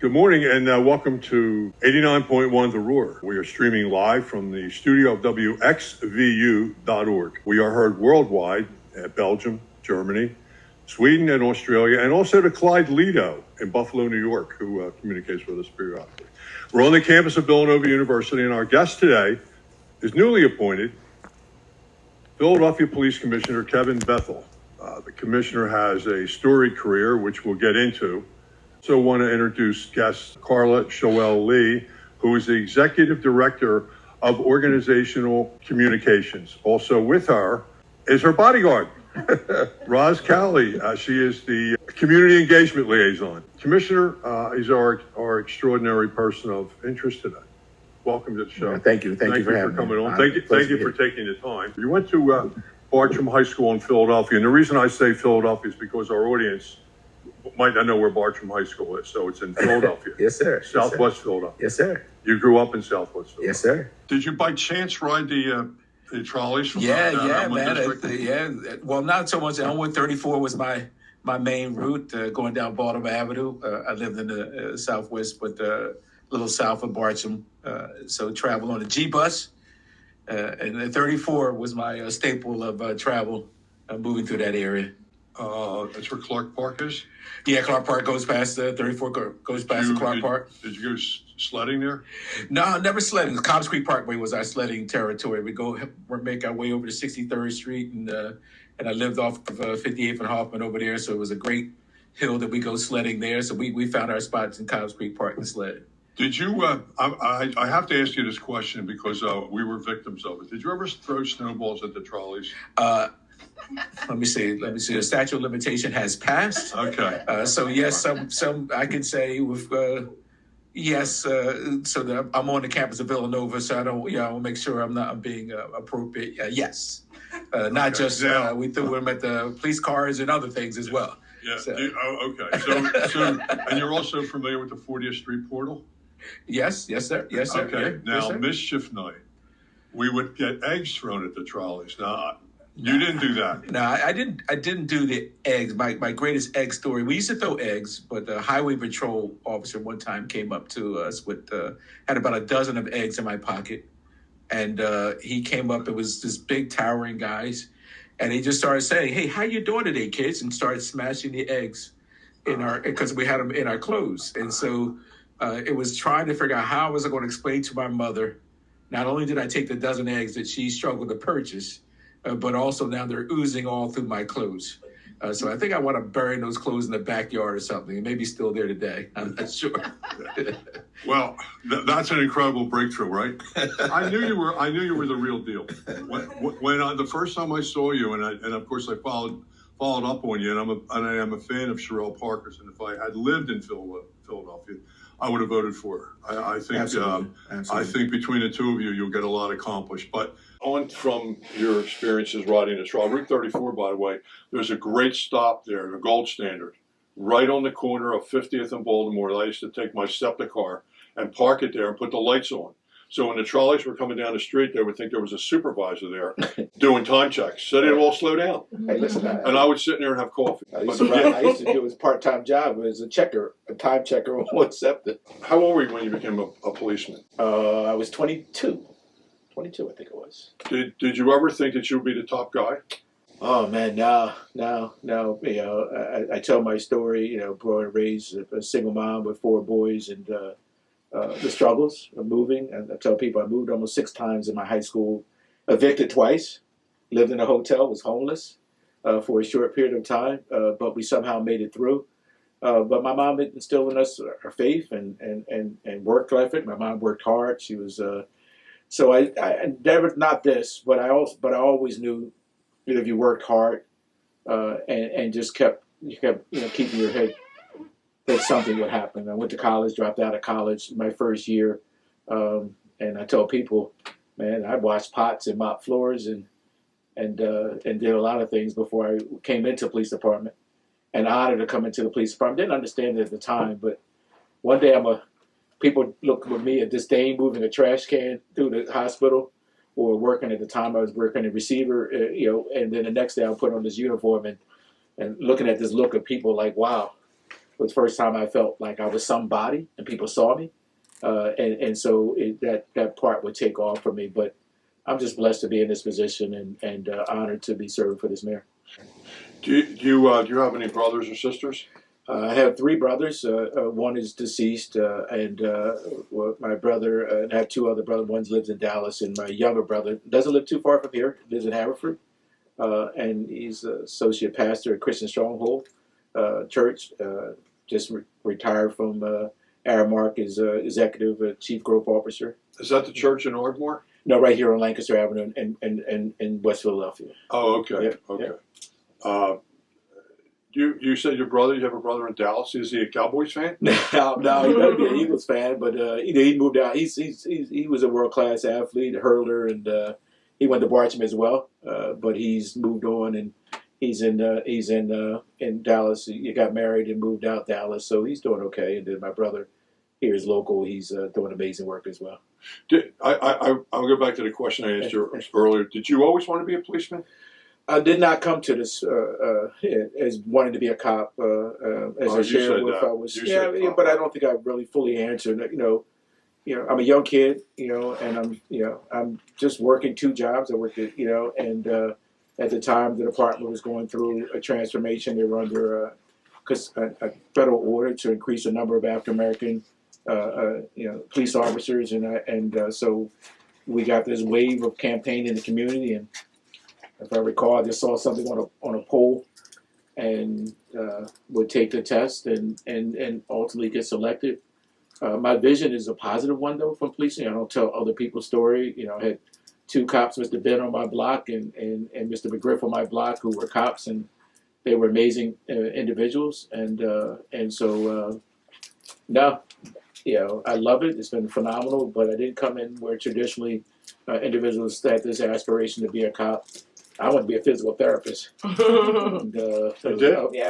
Good morning and welcome to 89.1 The Roar. We are streaming live from the studio of WXVU.org. We are heard worldwide at Belgium, Germany, Sweden, and Australia, and also to Clyde Lido in Buffalo, New York, who communicates with us periodically. We're on the campus of Villanova University, and our guest today is newly appointed Philadelphia Police Commissioner Kevin Bethel. The commissioner has a storied career, which we'll get into. So want to introduce guest Carla Shoel Lee, who is the Executive Director of Organizational Communications. Also with her is her bodyguard, Roz Cowley. She is the Community Engagement Liaison. Commissioner is our extraordinary person of interest today. Welcome to the show. Thank you. Thank you for coming me. on. Thank you for taking the time. You went to Bartram High School in Philadelphia, and the reason I say Philadelphia is because our audience might not know where Bartram High School is, so it's in Philadelphia. Yes, sir. Southwest Philadelphia. Yes, sir. You grew up in Southwest Philadelphia. Yes, sir. Did you by chance ride the trolleys from man. Well, not so much. Elmwood 34 was my main route going down Baltimore Avenue. I lived in the Southwest, but a little south of Bartram, so travel on a G bus. And the 34 was my staple of travel, moving through that area. That's where Clark Park is? Yeah, Clark Park goes past the 34 goes past the Clark Park. Did you go sledding there? No, never sledding. Cobbs Creek Parkway was our sledding territory. We make our way over to 63rd Street, and I lived off of 58th and Hoffman over there, so it was a great hill that we go sledding there. So we found our spots in Cobbs Creek Park and sled. Did you? I have to ask you this question because we were victims of it. Did you ever throw snowballs at the trolleys? Let me see. The statute of limitation has passed. Okay. So yes, some I can say with yes. So that I'm on the campus of Villanova, so I don't. Yeah, I will make sure I'm being appropriate. Yes, not just we threw them at the police cars and other things as well. Yeah. So. Okay. So and you're also familiar with the 40th Street portal? Yes, sir. Yes, sir. Okay. Yeah, now, yes, sir. Mischief night, we would get eggs thrown at the trolleys. Now, you didn't do that. No, I didn't do the eggs. My greatest egg story. We used to throw eggs, but the highway patrol officer one time came up to us with had about a dozen of eggs in my pocket, and he came up. It was this big towering guys, and he just started saying, "Hey, how you doing today, kids?" and started smashing the eggs because we had them in our clothes, and so. It was trying to figure out how I was going to explain to my mother, not only did I take the dozen eggs that she struggled to purchase, but also now they're oozing all through my clothes. So I think I want to bury those clothes in the backyard or something. It may be still there today. I'm not sure. Well, that's an incredible breakthrough, right? I knew you were the real deal. When the first time I saw you, and of course I followed up on you, and I am a fan of Sherelle Parker's, and if I had lived in Philadelphia, I would have voted for her. I think Absolutely. I think between the two of you, you'll get a lot accomplished. But on from your experiences riding the trolley, Route 34, by the way, there's a great stop there, the Gold Standard, right on the corner of 50th and Baltimore. I used to take my SEPTA car and park it there and put the lights on. So when the trolleys were coming down the street, they would think there was a supervisor there doing time checks. So they'd all slow down. Hey, listen, and I would sit in there and have coffee. I used to do it as a part-time job as a time checker on SEPTA. How old were you when you became a policeman? I was 22. 22, I think it was. Did you ever think that you would be the top guy? Oh man, no. You know, I tell my story. You know, born and raised a single mom with 4 boys, and the struggles of moving. And I tell people I moved almost 6 times in my high school, evicted twice, lived in a hotel, was homeless for a short period of time, but we somehow made it through. But my mom instilled in us her faith and work ethic. My mom worked hard. She was so I never, not this, but I always knew that if you worked hard and just kept keeping your head, that something would happen. I went to college, dropped out of college my first year, and I tell people, man, I washed pots and mopped floors and did a lot of things before I came into the police department. And honored to come into the police department. Didn't understand it at the time, but one day people looked with me at disdain moving a trash can through the hospital, or working at the time I was working a receiver, and then the next day I put on this uniform and looking at this look of people like, wow. was the first time I felt like I was somebody and people saw me. And so that part would take off for me. But I'm just blessed to be in this position and honored to be serving for this mayor. Do you have any brothers or sisters? I have three brothers. One is deceased, and my brother, and I have two other brothers. One lives in Dallas, and my younger brother doesn't live too far from here, lives in Haverford, and he's an associate pastor at Christian Stronghold Church. Just retired from Aramark as executive chief growth officer. Is that the church in Ardmore? No, right here on Lancaster Avenue in West Philadelphia. Oh, okay, Yep, okay. yep. You said you have a brother in Dallas. Is he a Cowboys fan? No, he better be an Eagles fan, but he moved out. He was a world class athlete, hurler, and he went to Barcham as well. But he's moved on, and he's in Dallas. He got married and moved out Dallas, so he's doing okay. And then my brother here is local. He's doing amazing work as well. I'll go back to the question I asked you earlier. Did you always want to be a policeman? I did not come to this as wanting to be a cop. As I shared with, I was but I don't think I really fully answered. I'm a young kid, and I'm just working two jobs. I worked at, and at the time the department was going through a transformation. They were under a federal order to increase the number of African American, police officers, and so we got this wave of campaign in the community. And if I recall, I just saw something on a pole, and would take the test and ultimately get selected. My vision is a positive one, though, from policing. I don't tell other people's story. I had two cops, Mr. Ben on my block and Mr. McGriff on my block, who were cops, and they were amazing individuals. And so I love it. It's been phenomenal, but I didn't come in where traditionally individuals had this aspiration to be a cop. I want to be a physical therapist. I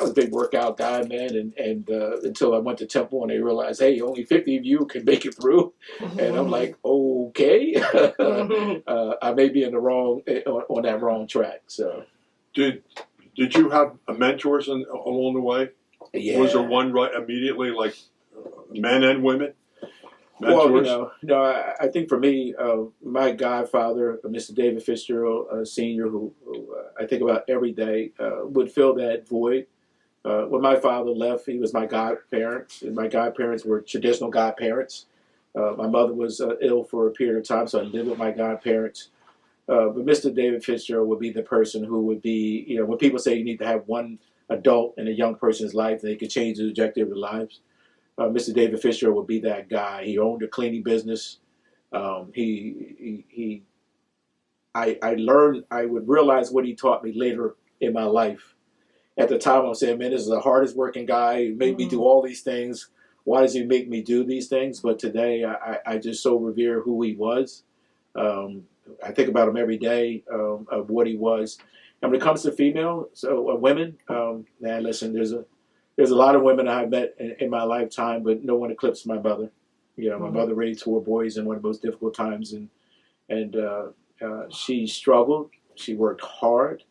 was a big workout guy, man, and until I went to Temple and they realized, hey, only 50 of you can make it through, and I'm like, okay, I may be in the on that wrong track. So, did you have mentors along the way? Yeah. Was there one right immediately, like men and women? Mentors? Well, I think for me, my godfather, Mr. David Fitzgerald Sr., who I think about every day, would fill that void. When my father left, he was my godparents, and my godparents were traditional godparents. My mother was ill for a period of time, so I lived with my godparents. But Mr. David Fitzgerald would be the person who would be, when people say you need to have one adult in a young person's life, they could change the trajectory of their lives. Mr. David Fitzgerald would be that guy. He owned a cleaning business. I learned, I would realize what he taught me later in my life. At the time, I'm saying, man, this is the hardest working guy. He made me do all these things. Why does he make me do these things? But today, I just so revere who he was. I think about him every day of what he was. And when it comes to women, man, listen, there's a lot of women I've met in my lifetime, but no one eclipsed my mother. My mother raised 4 boys in one of the most difficult times, and she struggled. She worked hard,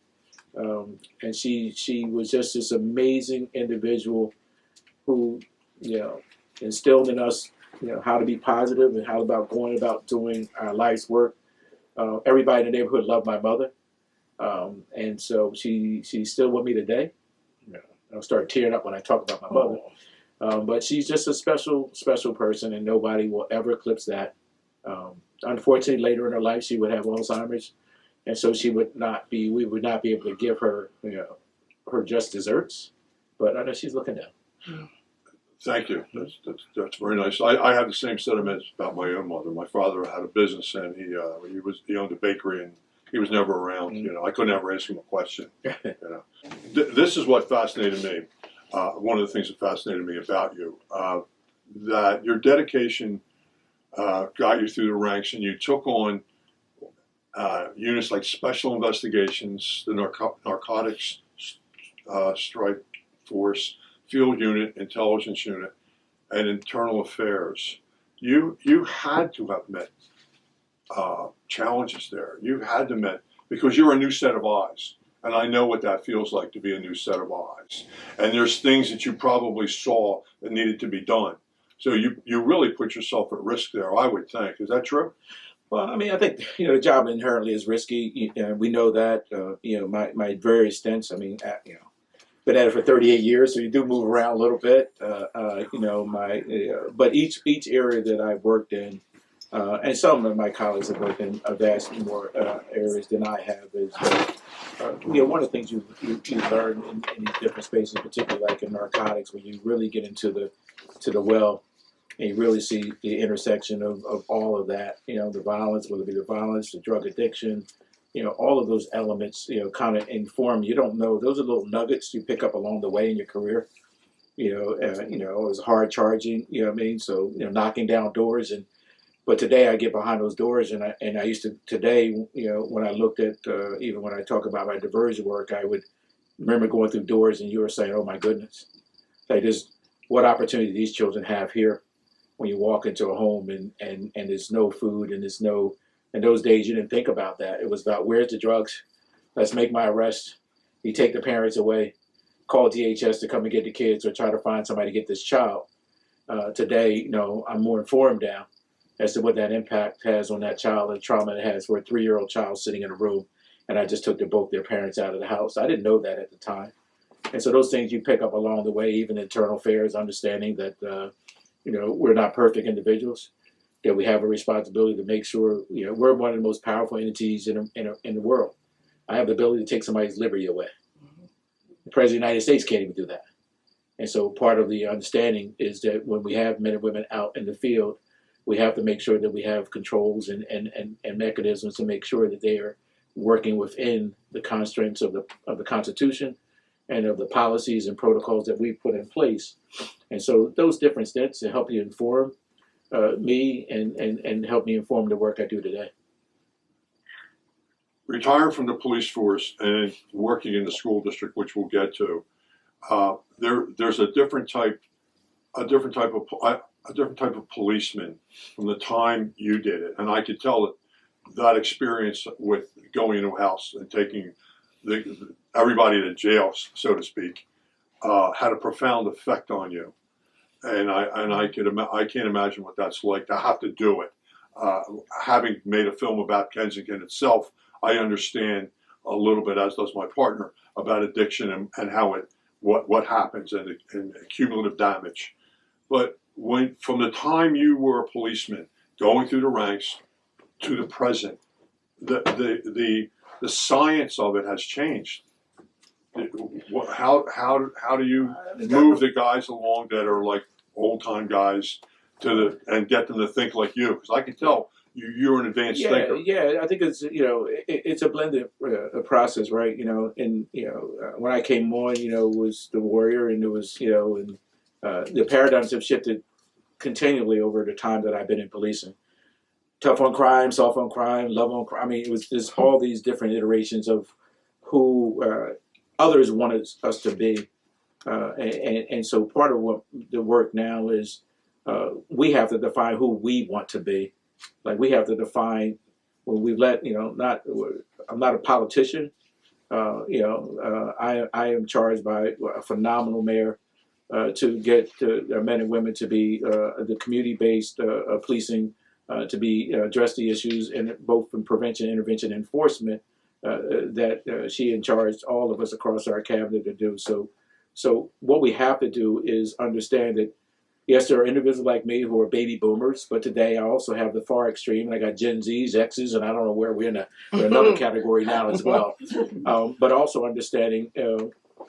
and she was just this amazing individual who, instilled in us, how to be positive and how about going about doing our life's work. Everybody in the neighborhood loved my mother, and so she's still with me today. I'll start tearing up when I talk about my mother. But she's just a special, special person, and nobody will ever eclipse that. Unfortunately, later in her life, she would have Alzheimer's, and so we would not be able to give her, her just desserts. But I know she's looking down. Thank you. That's very nice. I have the same sentiments about my own mother. My father had a business, and he owned a bakery, and he was never around. I could never ask him a question. This is what fascinated me. One of the things that fascinated me about you, that your dedication got you through the ranks, and you took on units like Special Investigations, the Narcotics Strike Force, Field Unit, Intelligence Unit, and Internal Affairs. You had to have met challenges there. You had to met, because you're a new set of eyes. And I know what that feels like to be a new set of eyes. And there's things that you probably saw that needed to be done. So you really put yourself at risk there, I would think. Is that true? Well, I mean, I think the job inherently is risky. We know that. My various stints. I mean, been at it for 38 years, so you do move around a little bit. But each area that I've worked in, and some of my colleagues have worked in a vast more areas than I have, is one of the things you learn in these different spaces, particularly like in narcotics, when you really get into the well. And you really see the intersection of all of that, the violence, whether it be the violence, the drug addiction, all of those elements, kind of inform. You don't know. Those are little nuggets you pick up along the way in your career. It was hard charging, you know what I mean? So, knocking down doors. But today I get behind those doors and I used to, today, when I looked at, even when I talk about my diversion work, I would remember going through doors and you were saying, oh my goodness, like what opportunity these children have here. When you walk into a home and there's no food and there's no, in those days you didn't think about that. It was about where's the drugs? Let's make my arrest. You take the parents away, call DHS to come and get the kids or try to find somebody to get this child. Today, I'm more informed now as to what that impact has on that child and trauma it has for a 3-year-old child sitting in a room. And I just took both their parents out of the house. I didn't know that at the time. And so those things you pick up along the way, even internal affairs, understanding that, we're not perfect individuals, that we have a responsibility to make sure, we're one of the most powerful entities in the world. I have the ability to take somebody's liberty away. The President of the United States can't even do that. And so part of the understanding is that when we have men and women out in the field, we have to make sure that we have controls and mechanisms to make sure that they are working within the constraints of the Constitution and of the policies and protocols that we've put in place. And so those different steps to help you inform me and help me inform the work I do today. Retiring from the police force and working in the school district, which we'll get to, there's a different type of policeman from the time you did it, and I could tell that experience with going into a house and taking everybody to jail, so to speak, had a profound effect on you, and I can't imagine what that's like to have to do it. Having made a film about Kensington itself, I understand a little bit, as does my partner, about addiction and how what happens and cumulative damage. But from the time you were a policeman, going through the ranks to the present, the science of it has changed. How do you move the guys along that are like old time guys and get them to think like you? Because I can tell you're an advanced thinker. Yeah, I think it's it's a blended process, right? When I came on, was the warrior, and it was the paradigms have shifted continually over the time that I've been in policing. Tough on crime, soft on crime, love on crime. I mean, it was just all these different iterations of who others wanted us to be. And so part of what the work now is we have to define who we want to be. Like we have to define when we I'm not a politician. I am charged by a phenomenal mayor to get men and women to be the community-based policing, to be address the issues in both from prevention, intervention, enforcement that she charged all of us across our cabinet to do. So what we have to do is understand that, yes, there are individuals like me who are baby boomers, but today I also have the far extreme. I got Gen Zs, Xs, and I don't know where we're in another category now as well. But also understanding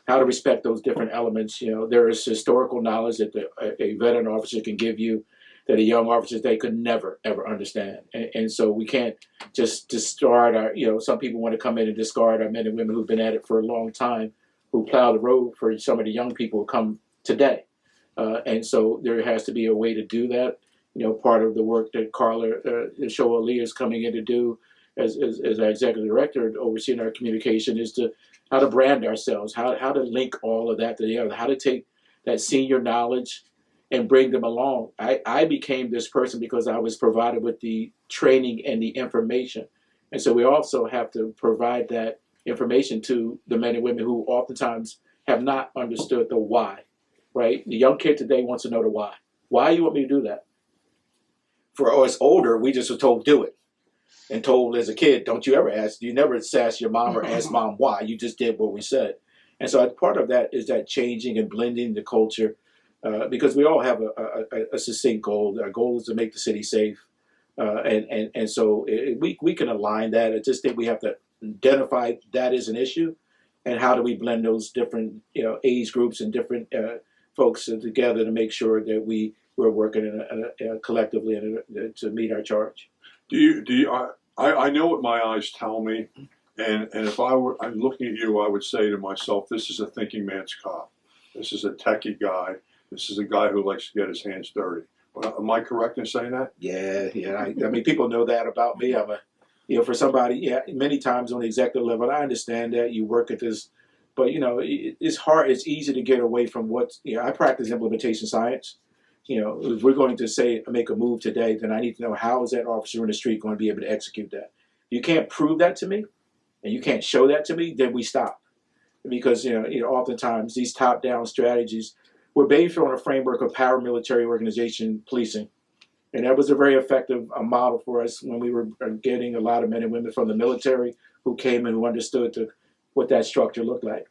how to respect those different elements. There is historical knowledge that a veteran officer can give you that a young officer they could never, ever understand. And so we can't just discard our, some people want to come in and discard our men and women who've been at it for a long time, who plow the road for some of the young people who come today. And so there has to be a way to do that. Part of the work that Carla Shoa Lee is coming in to do as our executive director overseeing our communication is how to brand ourselves, how to link all of that together, how to take that senior knowledge and bring them along. I became this person because I was provided with the training and the information. And so we also have to provide that information to the men and women who oftentimes have not understood the why, right? The young kid today wants to know the why. Why you want me to do that? For us older, we just were told do it. And told as a kid, don't you ever ask, you never ask your mom or ask mom why, you just did what we said. And so part of that is that changing and blending the culture, because we all have a succinct goal. Our goal is to make the city safe. And so we can align that. I just think we have to identify that as an issue, and how do we blend those different age groups and different folks together to make sure that we're working collectively to meet our charge. I know what my eyes tell me, and if I'm looking at you, I would say to myself, this is a thinking man's cop. This is a techie guy. This is a guy who likes to get his hands dirty. Am I correct in saying that? Yeah. I mean, people know that about me. I'm for somebody, many times on the executive level, I understand that you work at this, but it's hard. It's easy to get away from I practice implementation science. If we're going to make a move today, then I need to know how is that officer in the street going to be able to execute that. If you can't prove that to me, and you can't show that to me, then we stop. Because oftentimes these top-down strategies were based on a framework of paramilitary organization policing, and that was a very effective model for us when we were getting a lot of men and women from the military who came and who understood what that structure looked like.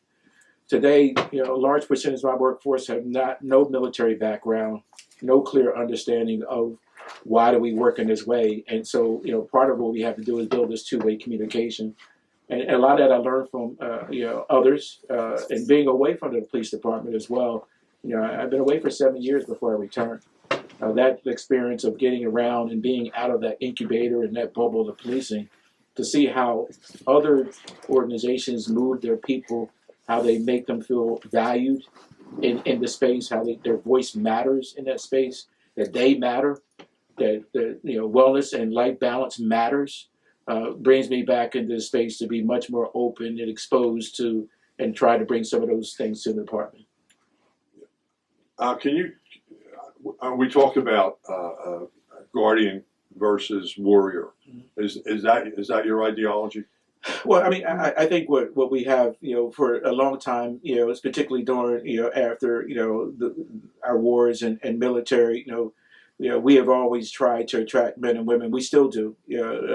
Today, a large percentage of my workforce have no military background, no clear understanding of why do we work in this way. And so, part of what we have to do is build this two-way communication. And a lot of that I learned from, others, and being away from the police department as well. I've been away for 7 years before I returned. That experience of getting around and being out of that incubator and that bubble of policing, to see how other organizations move their people, how they make them feel valued in the space, how their voice matters in that space, that they matter, that wellness and life balance matters, brings me back into the space to be much more open and exposed to, and try to bring some of those things to the department. We talked about guardian versus warrior. Is that your ideology? Well, I mean, I think what we have, for a long time, it's particularly during, after, our wars and military, we have always tried to attract men and women. We still do,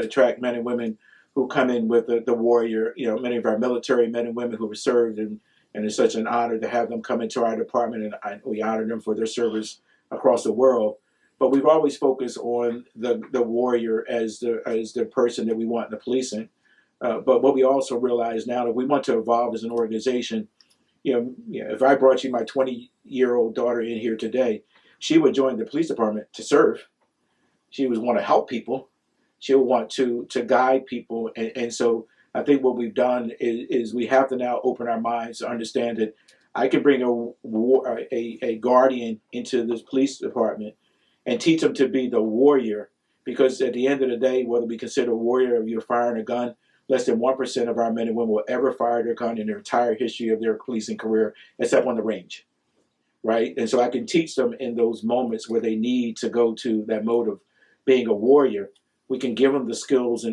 attract men and women who come in with the warrior. Many of our military men and women who have served, and it's such an honor to have them come into our department, and we honor them for their service across the world. But we've always focused on the warrior as the person that we want in the policing. But what we also realize now, that we want to evolve as an organization, if I brought you my 20-year-old daughter in here today, she would join the police department to serve. She would want to help people. She would want to guide people. And so I think what we've done is we have to now open our minds to understand that I can bring a guardian into this police department and teach them to be the warrior. Because at the end of the day, whether we consider a warrior, if you're firing a gun, less than 1% of our men and women will ever fire their gun in their entire history of their policing career, except on the range, right? And so I can teach them in those moments where they need to go to that mode of being a warrior. We can give them the skills,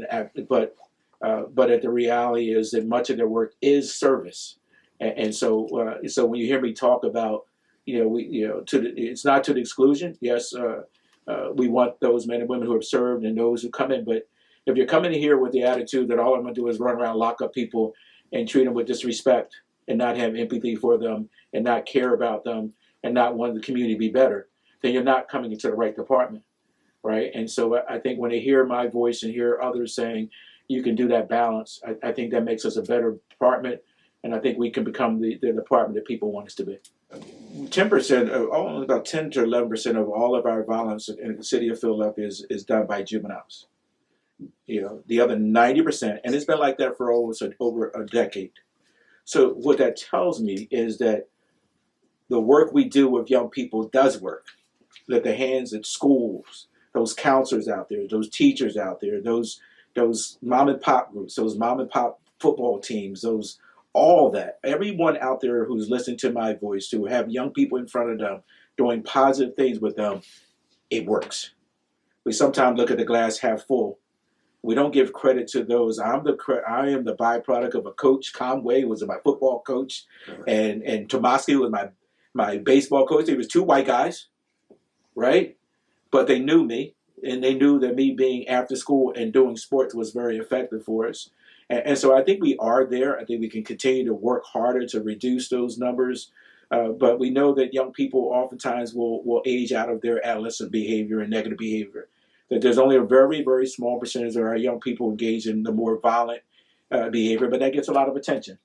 but the reality is that much of their work is service. And so when you hear me talk about, it's not to the exclusion. Yes, we want those men and women who have served and those who come in, but if you're coming in here with the attitude that all I'm going to do is run around, lock up people, and treat them with disrespect, and not have empathy for them, and not care about them, and not want the community to be better, then you're not coming into the right department, right? And so I think when they hear my voice and hear others saying you can do that balance, I think that makes us a better department, and I think we can become the department that people want us to be. 10%, only about 10 to 11% of all of our violence in the city of Philadelphia is done by juveniles. The other 90%, and it's been like that for over a decade. So what that tells me is that the work we do with young people does work. That the hands at schools, those counselors out there, those teachers out there, those mom and pop groups, those mom and pop football teams, all that, everyone out there who's listening to my voice, who have young people in front of them doing positive things with them, it works. We sometimes look at the glass half full. We don't give credit to those. I am the byproduct of a coach. Conway was my football coach, and Tomasky was my baseball coach. There was two white guys, right? But they knew me, and they knew that me being after school and doing sports was very effective for us. And so I think we are there. I think we can continue to work harder to reduce those numbers. But we know that young people oftentimes will age out of their adolescent behavior and negative behavior. That there's only a very, very small percentage of our young people engage in the more violent behavior, but that gets a lot of attention.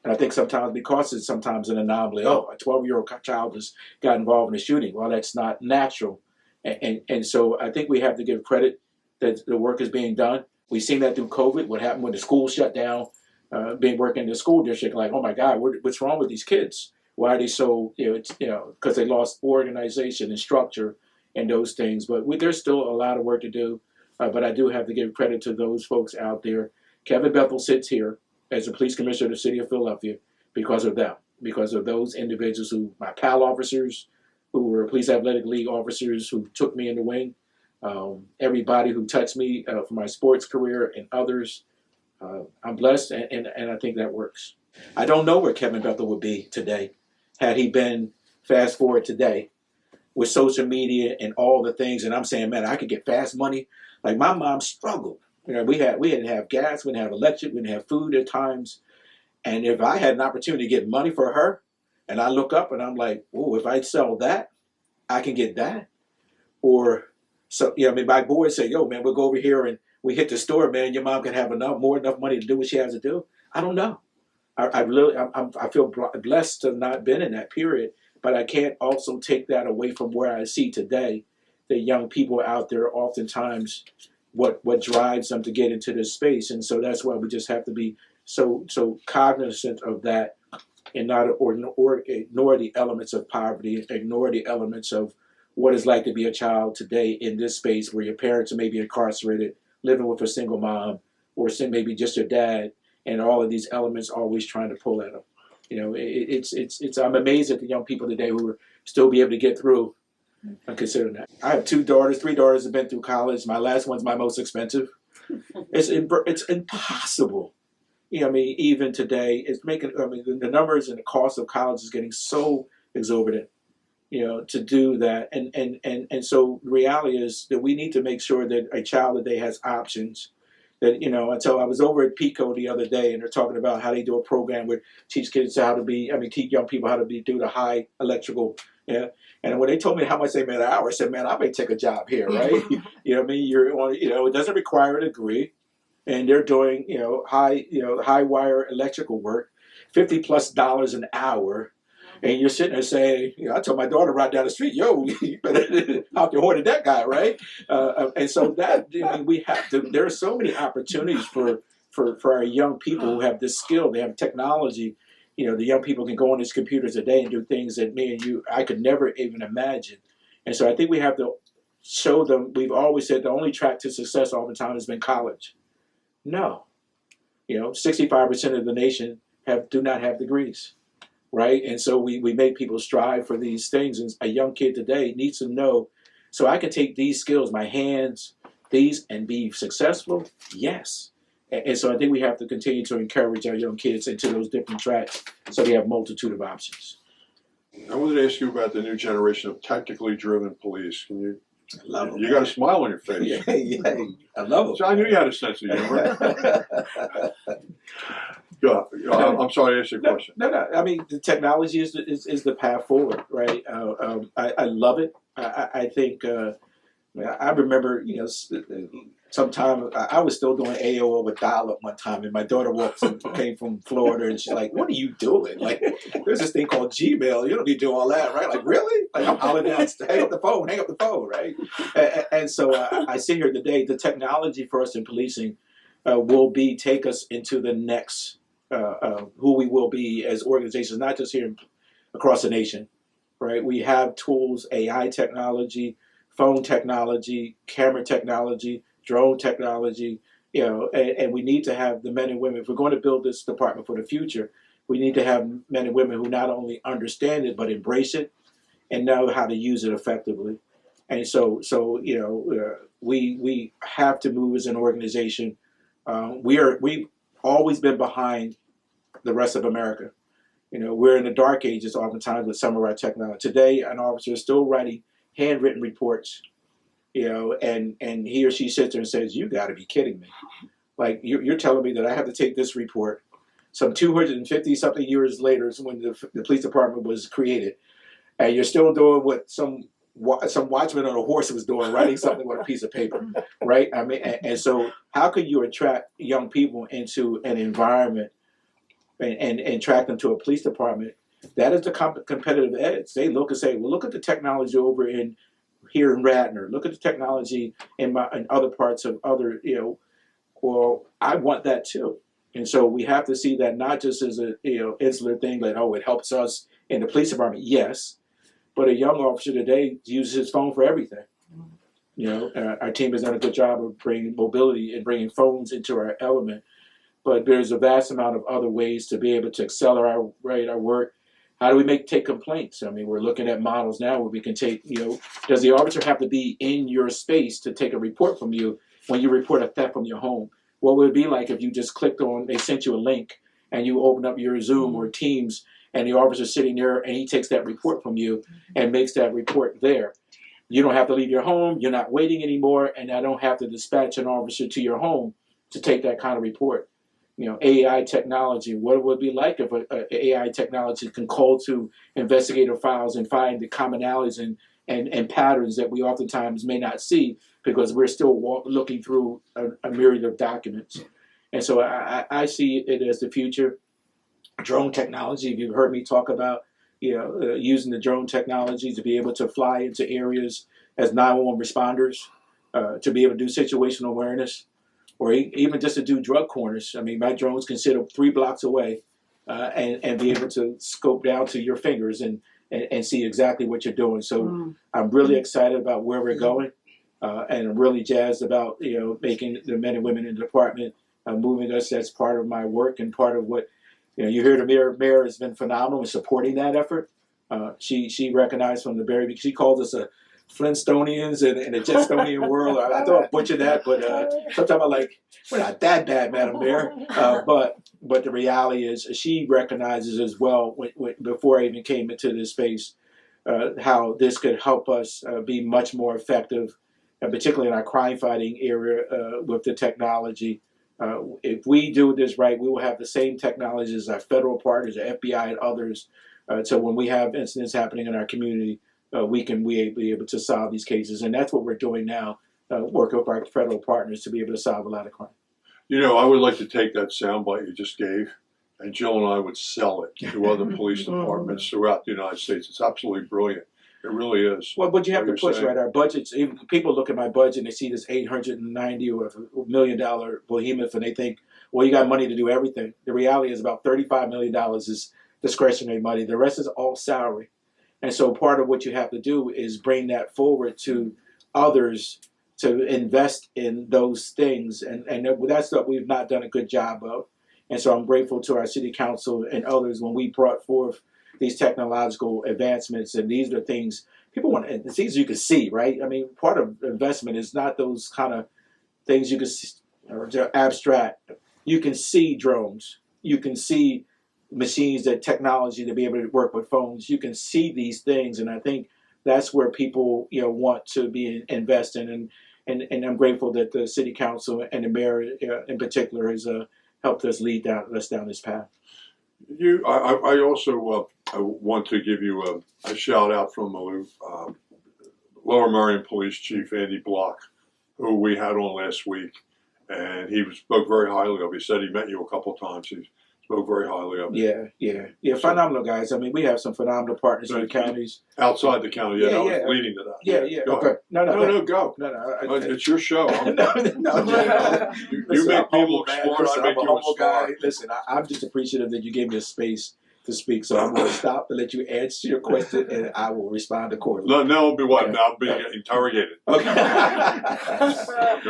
And I think sometimes because it's sometimes an anomaly, oh, a 12-year-old child has got involved in a shooting. Well, that's not natural. And so I think we have to give credit that the work is being done. We've seen that through COVID, what happened when the school shut down, being working in the school district, like, oh my God, what's wrong with these kids? Why are they so, because they lost organization and structure and those things. But there's still a lot of work to do. But I do have to give credit to those folks out there. Kevin Bethel sits here as the police commissioner of the city of Philadelphia because of them, because of those individuals my PAL officers, who were police athletic league officers who took me in the wing, everybody who touched me for my sports career and others. I'm blessed, and I think that works. I don't know where Kevin Bethel would be today had he been fast forward today with social media and all the things. And I'm saying, man, I could get fast money. Like my mom struggled. We didn't have gas, we didn't have electric, we didn't have food at times. And if I had an opportunity to get money for her, and I look up and I'm like, oh, if I sell that, I can get that. Or so, my boys say, yo, man, we'll go over here and we hit the store, man. Your mom can have enough money to do what she has to do. I don't know. I feel blessed to not been in that period, but I can't also take that away from where I see today the young people out there oftentimes what drives them to get into this space. And so that's why we just have to be so cognizant of that and not or ignore the elements of poverty, ignore the elements of what it's like to be a child today in this space where your parents are maybe incarcerated, living with a single mom, or maybe just your dad, and all of these elements always trying to pull at them. It's I'm amazed at the young people today who will still be able to get through and consider that. I have three daughters have been through college. My last one's my most expensive. It's impossible. Even today, the numbers and the cost of college is getting so exorbitant, to do that. And so the reality is that we need to make sure that a child today has options. That, I was over at Pico the other day, and they're talking about how they do a program where teach teach young people how to do the high electrical. Yeah. And when they told me how much they made an hour, I said, man, I may take a job here, right? You're on, it doesn't require a degree. And they're doing, high wire electrical work, $50+ an hour. And you're sitting there saying, I told my daughter right down the street, yo, you better hop your horn at that guy, right? And so that, we have to, there are so many opportunities for our young people who have this skill. They have technology. The young people can go on these computers today and do things that me and you, I could never even imagine. And so I think we have to show them, we've always said the only track to success all the time has been college. No. 65% of the nation do not have degrees. Right? And so we make people strive for these things. And a young kid today needs to know, so I can take these skills, my hands, these, and be successful? Yes. And so I think we have to continue to encourage our young kids into those different tracks so they have a multitude of options. I wanted to ask you about the new generation of technically driven police. Can you? I love them. You got a smile on your face. Yeah, I love them. So I knew you had a sense of humor. I'm sorry to ask you a question. No. The technology is the path forward, right? I love it. I think I remember, sometime I was still doing AOL with dial-up one time, and my daughter came from Florida, and she's like, "What are you doing? Like, there's this thing called Gmail. You don't need to do all that, right?" Like, really? Like, I'm hollering down, hang up the phone, right? And so I sit here today. The technology for us in policing will take us into the next. Who we will be as organizations, not just here across the nation, right? We have tools, AI technology, phone technology, camera technology, drone technology, and we need to have the men and women. If we're going to build this department for the future, we need to have men and women who not only understand it, but embrace it and know how to use it effectively. And so we have to move as an organization. We've always been behind the rest of America. We're in the dark ages oftentimes with some of our technology. Today, an officer is still writing handwritten reports, and he or she sits there and says, "You got to be kidding me! Like you're telling me that I have to take this report some 250 something years later, is when the police department was created, and you're still doing what some watchman on a horse was doing, writing something on a piece of paper, right? I mean, and so how could you attract young people into an environment and attract them to a police department? That is the competitive edge. They look and say, well, look at the technology over here in Radnor. Look at the technology in other parts of other, well, I want that too. And so we have to see that not just as a insular thing, like, oh, it helps us in the police department. Yes, but a young officer today uses his phone for everything. Our team has done a good job of bringing mobility and bringing phones into our element. But there's a vast amount of other ways to be able to accelerate our work. How do we take complaints? I mean, we're looking at models now where we can take, does the officer have to be in your space to take a report from you when you report a theft from your home? What would it be like if you just clicked on, they sent you a link and you open up your Zoom or Teams and the officer's sitting there and he takes that report from you and makes that report there. You don't have to leave your home. You're not waiting anymore. And I don't have to dispatch an officer to your home to take that kind of report. AI technology, what it would be like if a AI technology can call to investigator files and find the commonalities and patterns that we oftentimes may not see because we're still looking through a myriad of documents. And so I see it as the future. Drone technology, if you've heard me talk about, using the drone technology to be able to fly into areas as 911 responders, to be able to do situational awareness, or even just to do drug corners. I mean, my drones can sit up 3 blocks away and be able to scope down to your fingers and see exactly what you're doing. So I'm really excited about where we're going, and I'm really jazzed about making the men and women in the department, moving us. That's part of my work and part of what you hear. The mayor has been phenomenal in supporting that effort. She recognized from the very beginning. She called us a Flintstonians and a Jetstonian world. I don't butcher that, but sometimes I'm like, we're not that bad, Madam Mayor. But the reality is, she recognizes as well, before I even came into this space, how this could help us be much more effective, particularly in our crime fighting area with the technology. If we do this right, we will have the same technologies as our federal partners, the FBI and others. So when we have incidents happening in our community, we be able to solve these cases. And that's what we're doing now, working with our federal partners to be able to solve a lot of crime. I would like to take that soundbite you just gave, and Jill and I would sell it to other police departments throughout the United States. It's absolutely brilliant. It really is. Well, but you have to push, right? Our budgets, even people look at my budget and they see this $890 or $1 million behemoth and they think, well, you got money to do everything. The reality is about $35 million is discretionary money. The rest is all salary. And so part of what you have to do is bring that forward to others to invest in those things. And that's what we've not done a good job of. And so I'm grateful to our city council and others when we brought forth these technological advancements. And these are things people want, and it's things you can see, right? I mean, part of investment is not those kind of things you can see, or abstract. You can see drones. You can see machines, that technology to be able to work with phones. You can see these things, and I think that's where people want to be investing. And I'm grateful that the city council and the mayor in particular has helped us lead down this path. I also I want to give you a shout out from Lower Merion Police Chief Andy Block, who we had on last week, and he spoke very highly of. He said he met you a couple of times. He spoke very highly of it. Yeah. Phenomenal guys. I mean, we have some phenomenal partners in the counties. Outside the county, that was leading to that. Yeah. Okay. No, go. No. It's your show. You You make people look smart. I make you a guy. Listen, I'm just appreciative that you gave me a space to speak. So I'm going to stop and let you answer your question, and I will respond accordingly. No, it'll be what? Now I'm being interrogated. Okay. Go ahead.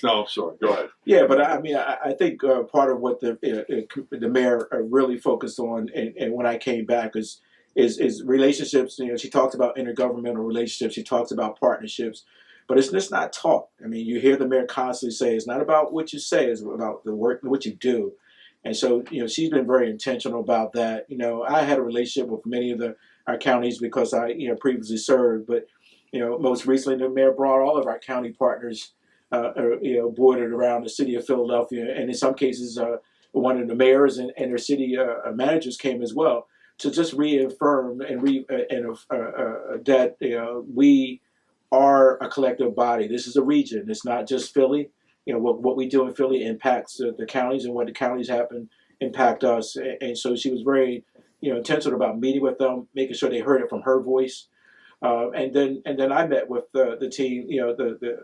No, I'm sorry. Go ahead. Yeah, but I mean, I think part of what the mayor really focused on, and when I came back, is is relationships. You know, she talks about intergovernmental relationships. She talks about partnerships, but it's just not talk. I mean, you hear the mayor constantly say it's not about what you say, it's about the work, what you do. And so, you know, she's been very intentional about that. You know, I had a relationship with many of our counties because I, you know, previously served, but, you know, most recently the mayor brought all of our county partners, you know, bordered around the city of Philadelphia, and in some cases, one of the mayors and their city managers came as well to just reaffirm that we are a collective body. This is a region. It's not just Philly. You know, what we do in Philly impacts the counties, and what the counties happen impact us. And so she was very, you know, intentional about meeting with them, making sure they heard it from her voice. And then I met with the team, you know,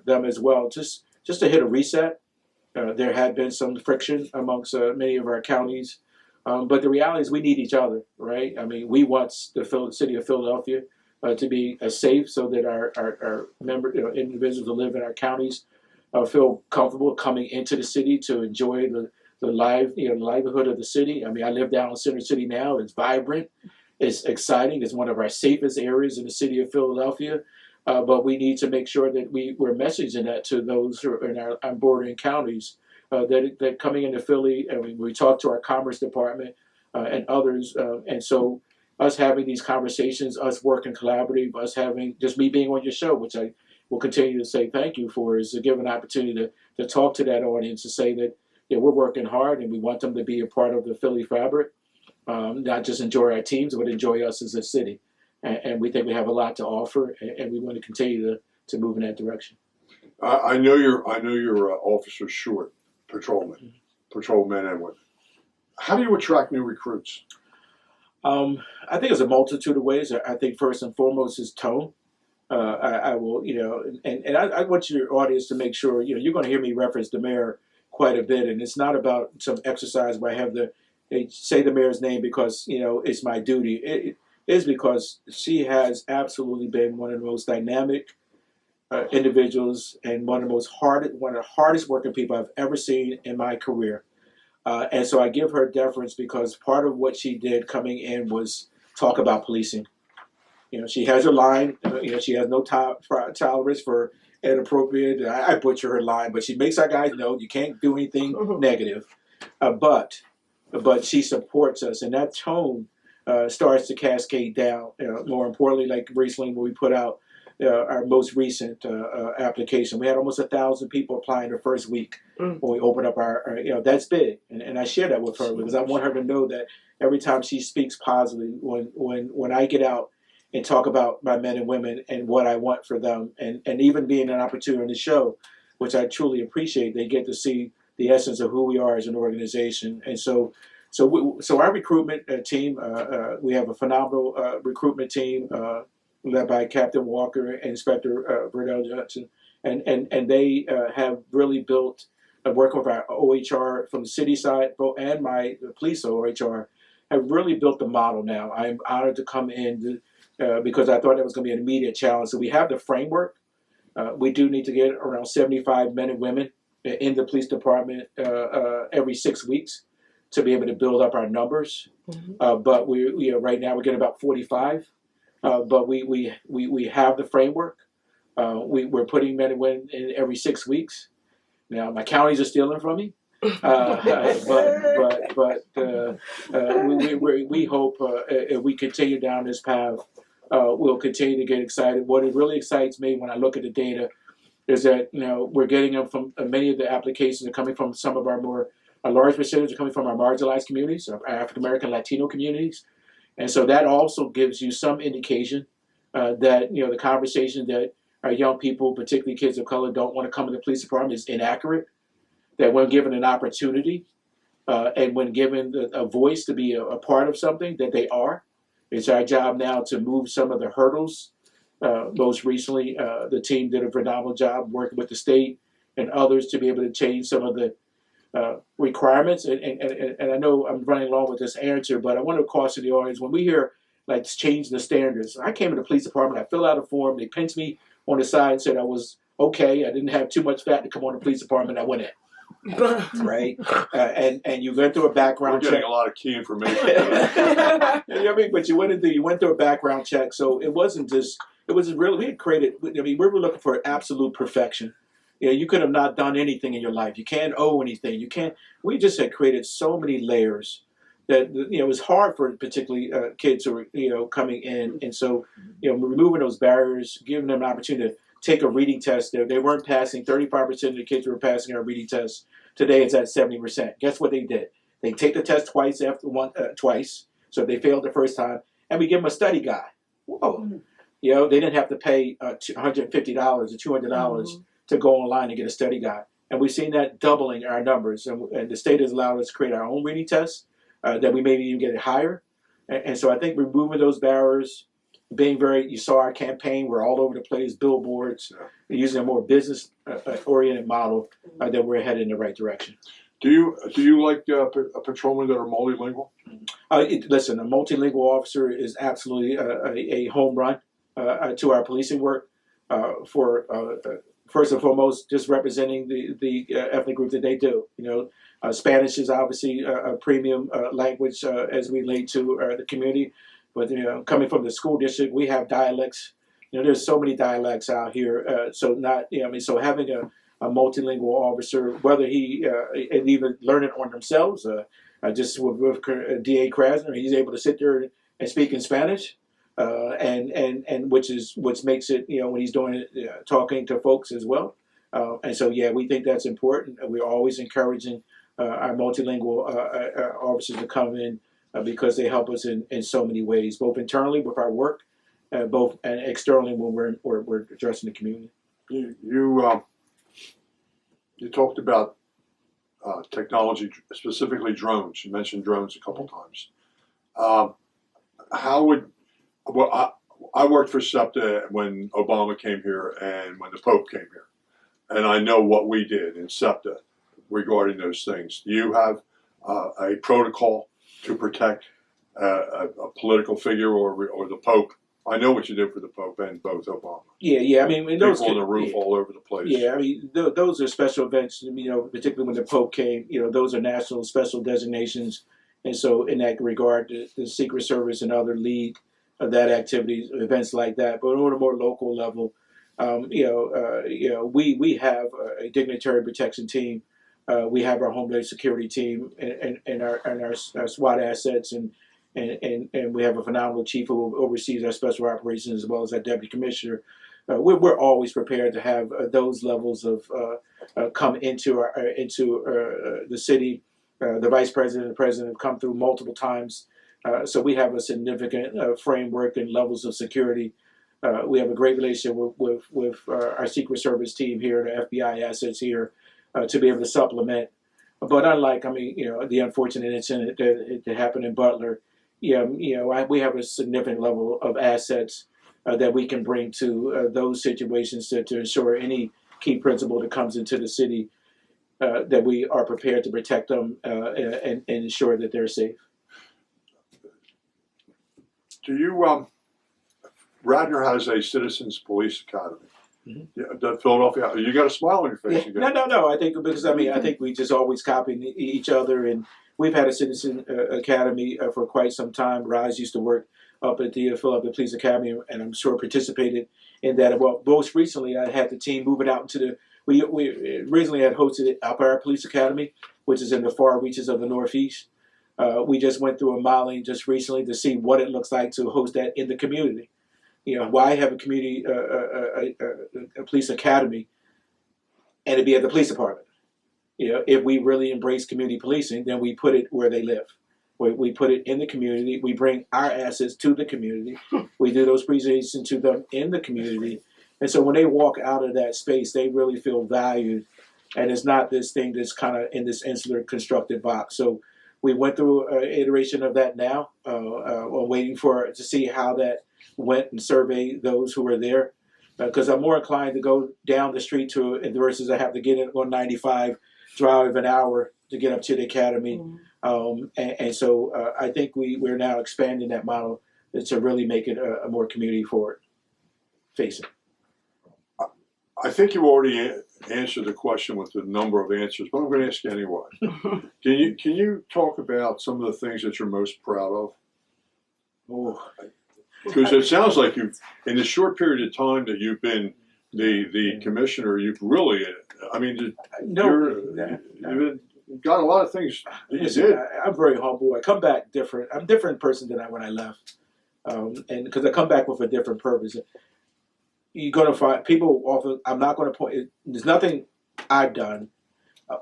them as well, just to hit a reset. There had been some friction amongst many of our counties, but the reality is we need each other, right? I mean, we want the city of Philadelphia to be safe, so that our member, you know, individuals who live in our counties feel comfortable coming into the city to enjoy the livelihood of the city. I mean, I live down in Center City now. It's vibrant, it's exciting. It's one of our safest areas in the city of Philadelphia. But we need to make sure that we're messaging that to those who are in our bordering counties, that coming into Philly, I mean, we talk to our Commerce Department and others, and so us having these conversations, us working collaborative, us having just me being on your show, which I will continue to say thank you for, is to give an opportunity to talk to that audience, to say that, yeah, we're working hard and we want them to be a part of the Philly fabric, not just enjoy our teams, but enjoy us as a city. And we think we have a lot to offer, and we want to continue to move in that direction. I know your officers short, patrolmen and women. How do you attract new recruits? I think there's a multitude of ways. I think first and foremost is tone. I will, you know, and I want your audience to make sure, you know, you're going to hear me reference the mayor quite a bit, and it's not about some exercise where I have they say the mayor's name because, you know, it's my duty. It is because she has absolutely been one of the most dynamic individuals and one of the hardest working people I've ever seen in my career. And so I give her deference because part of what she did coming in was talk about policing. You know, she has her line. You know, she has no tolerance for inappropriate. I butcher her line, but she makes our guys know you can't do anything negative. But she supports us, and that tone starts to cascade down. You know, more importantly, like recently when we put out our most recent application, we had almost 1,000 people applying the first week when we opened up our you know, that's big, and I share that with her because I want her to know that every time she speaks positively, when I get out and talk about my men and women and what I want for them, and even being an opportunity on the show, which I truly appreciate, they get to see the essence of who we are as an organization. And so our recruitment team, we have a phenomenal recruitment team led by Captain Walker and Inspector Burdell Johnson, and they have really built, working with our OHR from the city side and my police OHR, have really built the model now. I'm honored to come in because I thought that was going to be an immediate challenge. So we have the framework. We do need to get around 75 men and women in the police department every 6 weeks to be able to build up our numbers. But we right now we're getting about 45. But we have the framework. We're putting men and women in every 6 weeks. Now my counties are stealing from me, but we hope if we continue down this path, we'll continue to get excited. What it really excites me when I look at the data is that, you know, we're getting them from many of the applications are coming from some of a large percentage are coming from our marginalized communities, our African American, Latino communities. And so that also gives you some indication that, you know, the conversation that our young people, particularly kids of color, don't want to come to the police department is inaccurate. That when given an opportunity and when given a voice to be a part of something, that they are. It's our job now to move some of the hurdles. Most recently, the team did a phenomenal job working with the state and others to be able to change some of the requirements. And I know I'm running along with this answer, but I want to caution the audience, when we hear like change the standards, I came to the police department, I filled out a form, they pinched me on the side and said I was okay, I didn't have too much fat to come on the police department, I went in. right? And you went through a We're background check. getting a lot of key information. You know what I mean? But you went through a background check, so it wasn't just. It was really we had created. I mean, we were looking for absolute perfection. You know, you could have not done anything in your life. You can't owe anything. You can't. We just had created so many layers that it was hard for particularly kids who were coming in, and so removing those barriers, giving them an opportunity to take a reading test. They weren't passing. 35% of the kids who were passing our reading test. Today it's at 70%. Guess what they did? They take the test twice twice. So if they failed the first time, and we give them a study guide. Whoa. They didn't have to pay $150 or $200 to go online and get a study guide. And we've seen that doubling our numbers. And the state has allowed us to create our own reading tests that we maybe even get it higher. And so I think removing those barriers, you saw our campaign, we're all over the place, billboards, using a more business-oriented model, that we're headed in the right direction. Do you like patrolmen that are multilingual? Listen, a multilingual officer is absolutely a home run to our policing work. For first and foremost, just representing the ethnic group that they do. Spanish is obviously a premium language as we relate to the community. But coming from the school district, we have dialects. There's so many dialects out here. So having a multilingual officer, whether he and even learn it on themselves, just with DA Krasner, he's able to sit there and speak in Spanish, and which makes it when he's doing it, talking to folks as well. And so we think that's important. We're always encouraging our multilingual officers to come in. Because they help us in so many ways, both internally with our work, both and externally when we're addressing the community. You talked about technology, specifically drones. You mentioned drones a couple times. I worked for SEPTA when Obama came here and when the Pope came here, and I know what we did in SEPTA regarding those things. Do you have a protocol to protect a political figure or the Pope? I know what you did for the Pope and both Obama. Yeah. I mean, people on the roof all over the place. Yeah, I mean, those are special events. Particularly when the Pope came. Those are national special designations, and so in that regard, the Secret Service and other lead that activities, events like that. But on a more local level, we have a dignitary protection team. We have our Homeland Security team and our SWAT assets, and we have a phenomenal chief who oversees our special operations as well as our deputy commissioner. We're always prepared to have those levels of come into the city. The vice president and the president have come through multiple times, so we have a significant framework and levels of security. We have a great relationship with our Secret Service team here, the FBI assets here. To be able to supplement, but unlike the unfortunate incident that happened in Butler, we have a significant level of assets that we can bring to those situations to ensure any key principal that comes into the city that we are prepared to protect them and ensure that they're safe. Do you? Radnor has a Citizens Police Academy. Mm-hmm. Philadelphia, you got a smile on your face. No. I think I think we just always copy each other, and we've had a Citizen Academy for quite some time. Rise used to work up at the Philadelphia Police Academy, and I'm sure participated in that. Well, most recently, I had the team moving out into the. We originally had hosted it up at our Police Academy, which is in the far reaches of the Northeast. We just went through a modeling just recently to see what it looks like to host that in the community. Why have a community, a police academy, and it be at the police department? If we really embrace community policing, then we put it where they live. We put it in the community. We bring our assets to the community. We do those presentations to them in the community. And so when they walk out of that space, they really feel valued. And it's not this thing that's kind of in this insular constructed box. So we went through an iteration of that now. We're waiting to see how that went and survey those who were there, because I'm more inclined to go down the street versus I have to get in on 95, drive an hour to get up to the academy. And so I think we're now expanding that model to really make it a more community forward facing. I think you already answered the question with a number of answers, but I'm going to ask you anyway. Can you talk about some of the things that you're most proud of? Oh, Because it sounds like you've, in the short period of time that you've been the commissioner, you've really, I mean, you've got a lot of things that you did. I'm very humble. I come back different. I'm a different person than when I left, and because I come back with a different purpose. You're going to find people often. I'm not going to point. There's nothing I've done.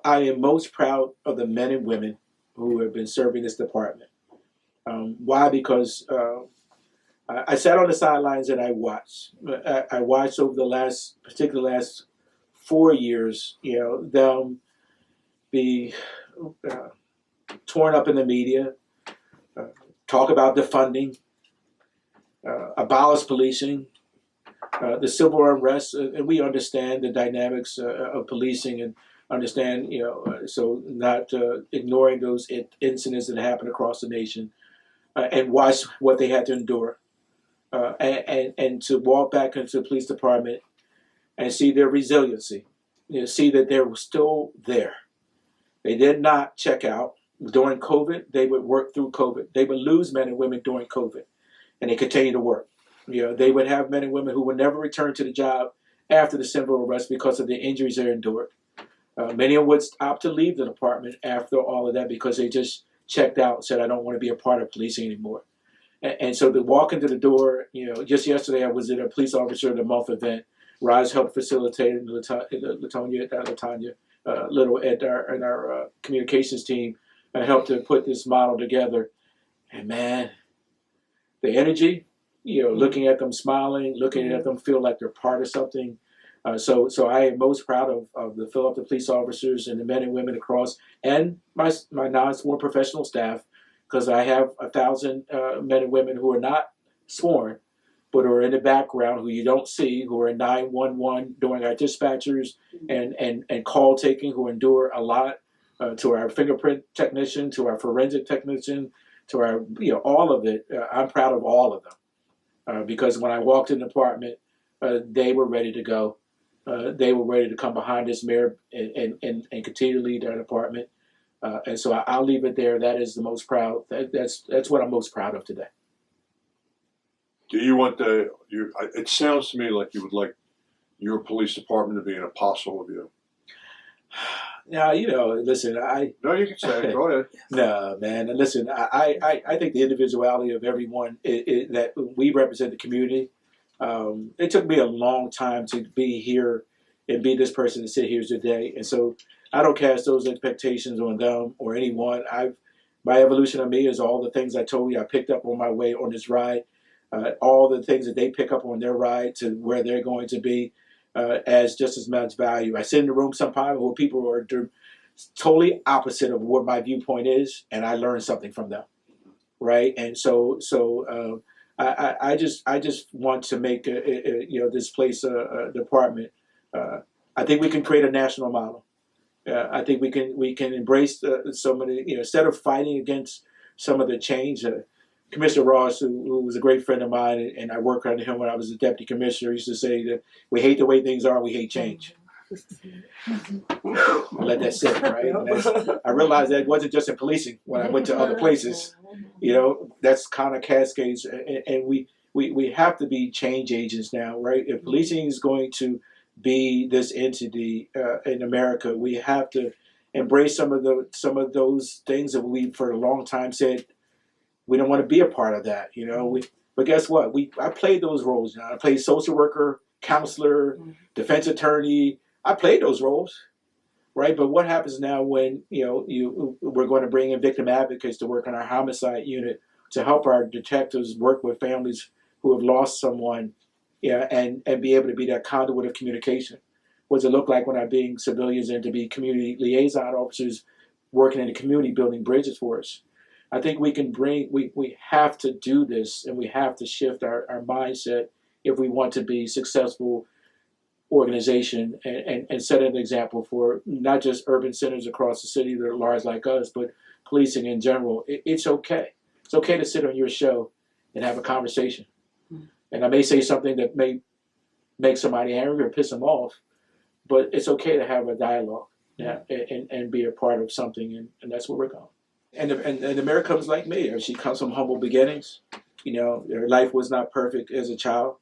I am most proud of the men and women who have been serving this department. Why? Because I sat on the sidelines and I watched. I watched over the last 4 years, them be torn up in the media, talk about defunding, abolish policing, the civil unrest, and we understand the dynamics of policing and understand, so not ignoring those incidents that happened across the nation, and watch what they had to endure. And to walk back into the police department and see their resiliency, see that they were still there. They did not check out. During COVID, they would work through COVID. They would lose men and women during COVID, and they continue to work. They would have men and women who would never return to the job after the civil arrest because of the injuries they endured. Many of them would opt to leave the department after all of that because they just checked out, said, I don't want to be a part of policing anymore. And so to walk into the door, just yesterday I was at a police officer of the month event. Roz helped facilitate it, Latanya Little and our communications team helped to put this model together. And man, the energy, looking at them smiling, looking at them feel like they're part of something. So I am most proud of the Philadelphia police officers and the men and women across, and my non-sworn professional staff, because I have 1,000 men and women who are not sworn, but who are in the background, who you don't see, who are in 911 doing our dispatchers and call taking, who endure a lot, to our fingerprint technician, to our forensic technician, to our, all of it. I'm proud of all of them because when I walked in the department, they were ready to go. They were ready to come behind this mayor and continue to lead our department. And so I'll leave it there. That is the most proud. That's what I'm most proud of today. Do you want it sounds to me like you would like your police department to be an apostle of you. Now, listen, No, you can say it. Go ahead. No, man. Listen, I think the individuality of everyone that we represent the community. It took me a long time to be here and be this person to sit here today. And so I don't cast those expectations on them or anyone. My evolution of me is all the things I told you I picked up on my way on this ride, all the things that they pick up on their ride to where they're going to be as just as much value. I sit in the room sometimes where people are totally opposite of what my viewpoint is, and I learn something from them, right? And so I just want to make this place a department. I think we can create a national model. I think we can embrace so many, instead of fighting against some of the change. Commissioner Ross, who was a great friend of mine, and I worked under him when I was a deputy commissioner, used to say that we hate the way things are, we hate change. I let that sit, right? I realized that it wasn't just in policing. When I went to other places, that's kind of cascades, and we have to be change agents now, right? If policing is going to be this entity in America, we have to embrace some of those things that we for a long time said we don't want to be a part of that. But guess what? I played those roles. I played social worker, counselor, defense attorney. I played those roles, right? But what happens now when we're going to bring in victim advocates to work on our homicide unit to help our detectives work with families who have lost someone, and be able to be that conduit of communication. What does it look like when I bring civilians in to be community liaison officers working in the community, building bridges for us? I think we can we have to do this, and we have to shift our mindset if we want to be successful organization and set an example for not just urban centers across the city that are large like us, but policing in general. It's okay. It's okay to sit on your show and have a conversation. And I may say something that may make somebody angry or piss them off, but it's okay to have a dialogue, yeah, and be a part of something, and that's where we're going. And the mayor comes like me. She comes from humble beginnings. You know, her life was not perfect as a child,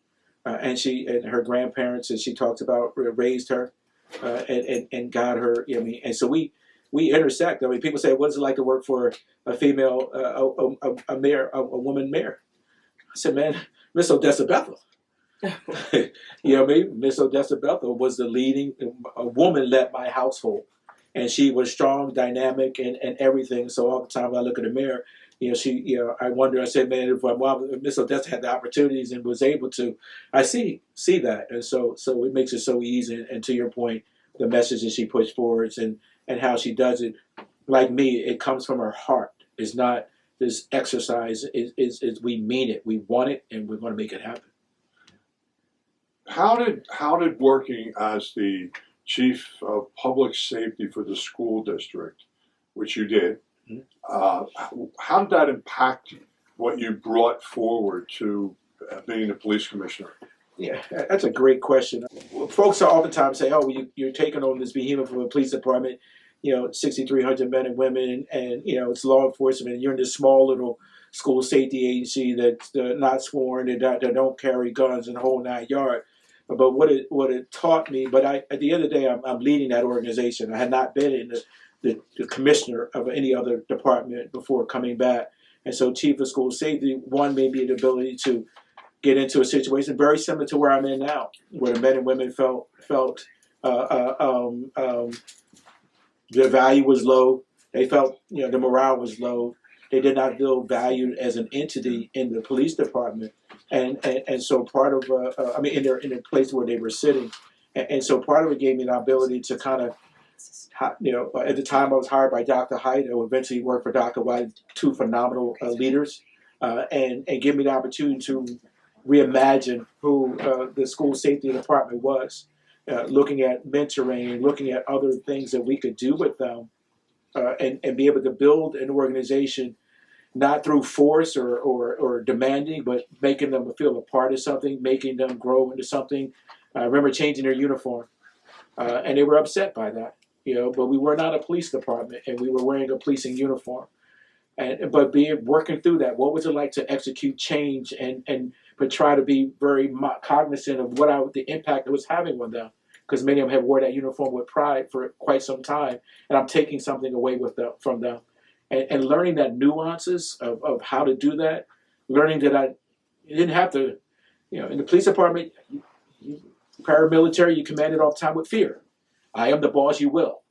and she and her grandparents, as she talked about, raised her and got her. I mean, and so we intersect. I mean, people say, "What is it like to work for a female, a mayor, a woman mayor?" I said, "Man, Miss Odessa Bethel." You know what I mean? Miss Odessa Bethel was the leading, a woman led my household. And she was strong, dynamic, and everything. So all the time when I look at the mayor, you know, I wonder, I said, man, if Miss Odessa had the opportunities and was able to, I see that. And so it makes it so easy. And to your point, the messages she puts forward and how she does it, like me, it comes from her heart. It's not this exercise, is we mean it, we want it, and we're going to make it happen. How did working as the chief of public safety for the school district, which you did, how did that impact what you brought forward to being the police commissioner? Yeah, that's a great question. Folks are oftentimes say, "Oh, you're taking on this behemoth of a police department, you know, 6,300 men and women, and you know, it's law enforcement, and you're in this small little school safety agency that's not sworn, that don't carry guns and the whole 9 yards." But what it taught me, but at the end of the day, I'm leading that organization. I had not been in the commissioner of any other department before coming back, and so chief of school safety, one, made me the ability to get into a situation very similar to where I'm in now, where the men and women felt their value was low. They felt, you know, the morale was low. They did not feel valued as an entity in the police department, and so part of in their place where they were sitting, and so part of it gave me the ability to kind of, you know, at the time I was hired by Dr. Hyde. I would eventually work for Dr. White, two phenomenal leaders, and give me the opportunity to reimagine who the school safety department was, looking at mentoring, looking at other things that we could do with them. And be able to build an organization not through force or demanding, but making them feel a part of something, making them grow into something. I remember changing their uniform, and they were upset by that, you know. But we were not a police department, and we were wearing a policing uniform. But working through that, what was it like to execute change but try to be very cognizant of the impact it was having on them. Because many of them have wore that uniform with pride for quite some time, and I'm taking something away from them, and learning that nuances of how to do that, learning that you didn't have to, you know, in the police department, paramilitary, you commanded all the time with fear. I am the boss, you will.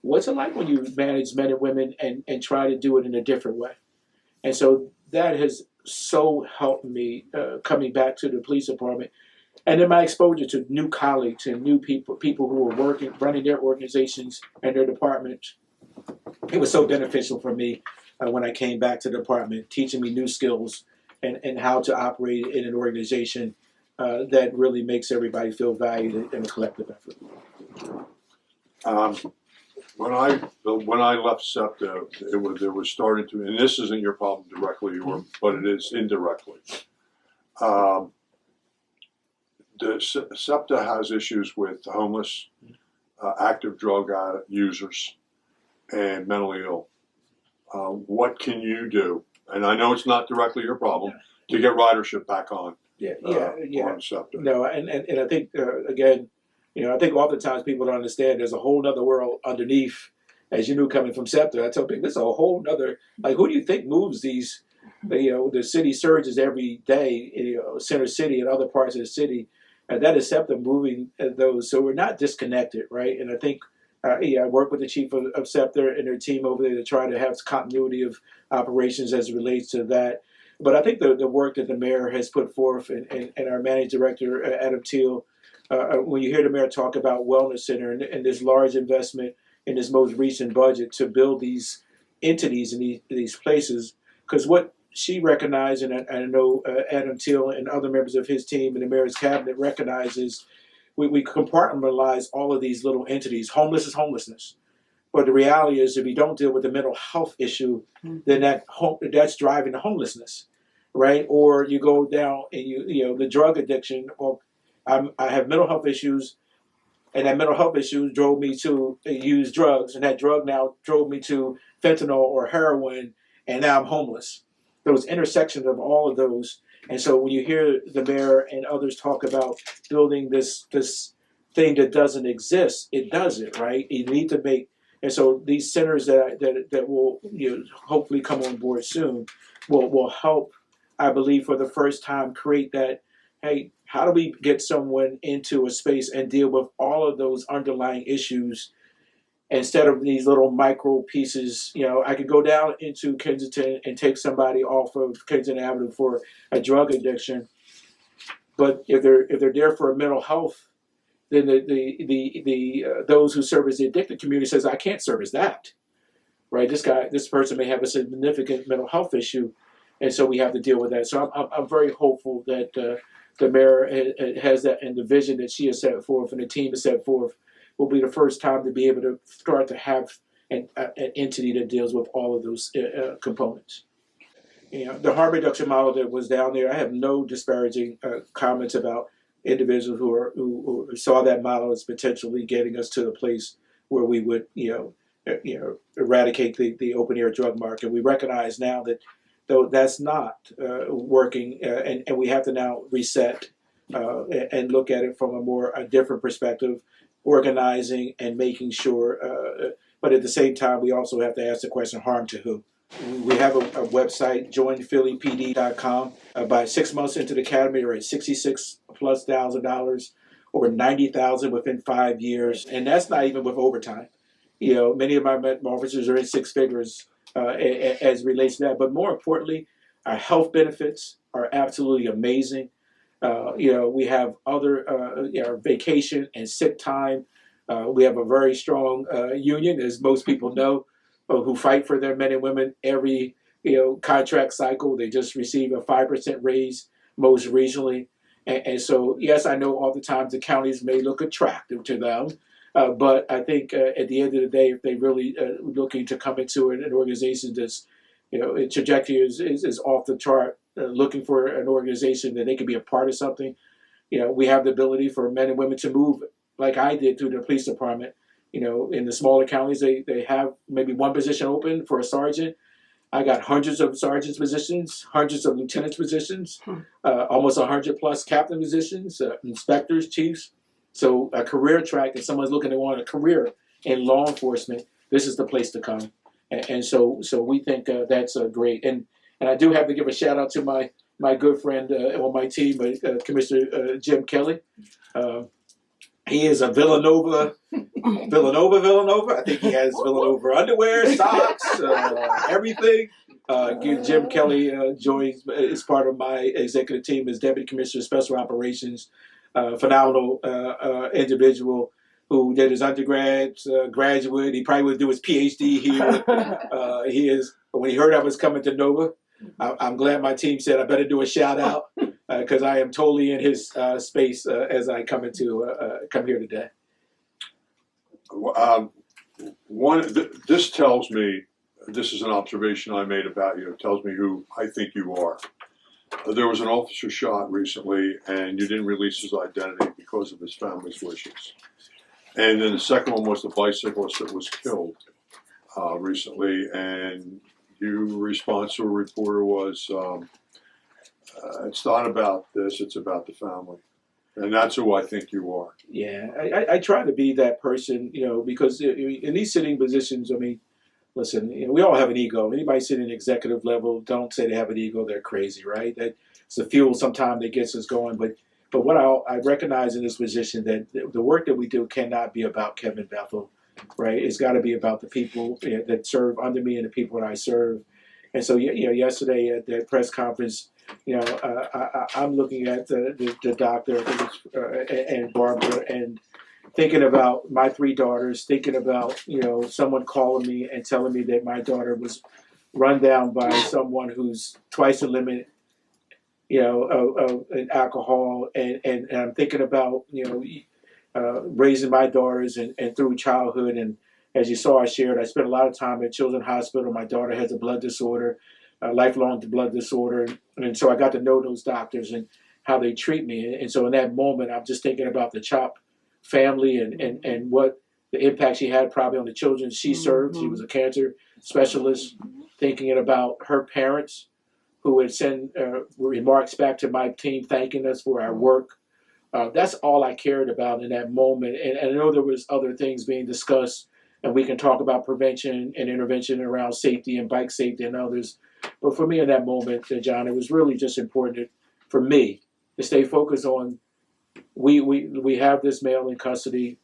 What's it like when you manage men and women and try to do it in a different way? And so that has so helped me coming back to the police department. And then my exposure to new colleagues and new people who were running their organizations and their departments, it was so beneficial for me when I came back to the department, teaching me new skills and how to operate in an organization that really makes everybody feel valued in a collective effort. When I left SEPTA, there was starting to, and this isn't your problem directly, but it is indirectly. The SEPTA has issues with homeless, active drug users, and mentally ill. What can you do? And I know it's not directly your problem to get ridership back on. On SEPTA. No, and I think again, you know, I think oftentimes people don't understand there's a whole other world underneath. As you knew coming from SEPTA, I tell people there's a whole other, like, who do you think moves these? You know, the city surges every day. You know, Center City and other parts of the city. And that is SEPTA moving those. So we're not disconnected, right? And I think, I work with the chief of SEPTA and their team over there to try to have continuity of operations as it relates to that. But I think the work that the mayor has put forth and our managing director, Adam Teal, when you hear the mayor talk about wellness center and this large investment in this most recent budget to build these entities in these places, because what she recognized, and I know Adam Teal and other members of his team and the mayor's cabinet recognizes, we compartmentalize all of these little entities. Homeless is homelessness. But the reality is, if you don't deal with the mental health issue, then that's driving the homelessness, right? Or you go down and you know the drug addiction. Well, I have mental health issues. and that mental health issue drove me to use drugs, and that drug now drove me to fentanyl or heroin, and now I'm homeless. Those intersections of all of those. And so when you hear the mayor and others talk about building this thing that doesn't exist, it doesn't, right? You need to make, and so these centers that will hopefully come on board soon will help, I believe, for the first time create that. Hey, how do we get someone into a space and deal with all of those underlying issues instead of these little micro pieces? I could go down into Kensington and take somebody off of Kensington Avenue for a drug addiction, but if they're there for a mental health, then the those who service the addicted community says, I can't service that, right? This person may have a significant mental health issue, and so we have to deal with that. So I'm very hopeful that the mayor has that, and the vision that she has set forth and the team has set forth will be the first time to be able to start to have an entity that deals with all of those components. The harm reduction model that was down there, I have no disparaging comments about individuals who saw that model as potentially getting us to the place where we would eradicate the open air drug market. We recognize now that though that's not working, and we have to now reset and look at it from a different perspective, organizing and making sure. But at the same time, we also have to ask the question: harm to who? We have a website, joinphillypd.com. About 6 months into the academy, we're at $66,000+, over $90,000 within 5 years, and that's not even with overtime. Many of my officers are in six figures as it relates to that. But more importantly, our health benefits are absolutely amazing. We have other our vacation and sick time. We have a very strong union, as most people know, who fight for their men and women every contract cycle. They just receive a 5% raise most regionally. And so, yes, I know oftentimes the counties may look attractive to them, but I think at the end of the day, if they really looking to come into an organization that's, trajectory is off the chart, looking for an organization that they can be a part of something, we have the ability for men and women to move like I did through the police department. In the smaller counties, they have maybe one position open for a sergeant. I got hundreds of sergeants positions, hundreds of lieutenants positions, almost 100+ captain positions, inspectors, chiefs. So a career track, if someone's looking to want a career in law enforcement, this is the place to come. And so we think that's great. And I do have to give a shout out to my good friend on my team, Commissioner Jim Kelly. He is a Villanova. I think he has Villanova underwear, socks, everything. Jim Kelly joins as part of my executive team as Deputy Commissioner of Special Operations. Phenomenal individual who did his undergrad, graduate. He probably would do his PhD here. He is. When he heard I was coming to Nova, I'm glad my team said I better do a shout out because I am totally in his space as I come here today. This tells me, this is an observation I made about you. It tells me who I think you are. There was an officer shot recently, and you didn't release his identity because of his family's wishes. And then the second one was the bicyclist that was killed recently, and your response to a reporter was, it's not about this, it's about the family. And that's who I think you are. Yeah, I try to be that person, because in these sitting positions, listen, we all have an ego. Anybody sitting at executive level, don't say they have an ego, they're crazy, right? That's the fuel sometimes that gets us going. But what I recognize in this position, that the work that we do cannot be about Kevin Bethel, right? It's got to be about the people that serve under me and the people that I serve. And so, yesterday at the press conference, I'm looking at the doctor and Barbara and thinking about my three daughters, thinking about, someone calling me and telling me that my daughter was run down by someone who's twice the limit, of alcohol. And I'm thinking about, raising my daughters and through childhood. And as you saw, I spent a lot of time at Children's Hospital. My daughter has a blood disorder, a lifelong blood disorder. And so I got to know those doctors and how they treat me. And so in that moment, I'm just thinking about the CHOP family and what the impact she had probably on the children she served. She was a cancer specialist, thinking about her parents who would send remarks back to my team thanking us for our work. That's all I cared about in that moment. And I know there was other things being discussed, and we can talk about prevention and intervention around safety and bike safety and others. But for me in that moment, John, it was really just important for me to stay focused on we have this male in custody,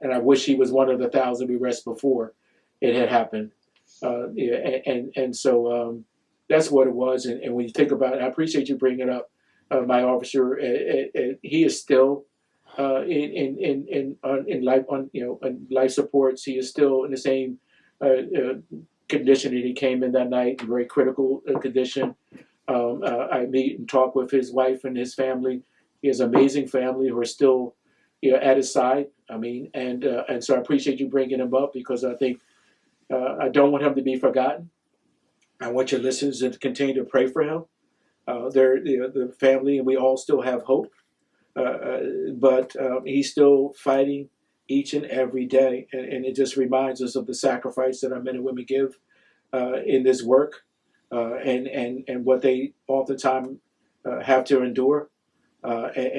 and I wish he was one of the 1,000 we arrested before it had happened. So that's what it was. And when you think about it, I appreciate you bringing it up. My officer, he is still in life on life supports. He is still in the same condition that he came in that night, very critical condition. I meet and talk with his wife and his family. He has an amazing family who are still, at his side. I mean, and so I appreciate you bringing him up, because I think I don't want him to be forgotten. I want your listeners to continue to pray for him. The family, and we all still have hope, but he's still fighting each and every day, and it just reminds us of the sacrifice that our men and women give in this work, and what they oftentimes have to endure.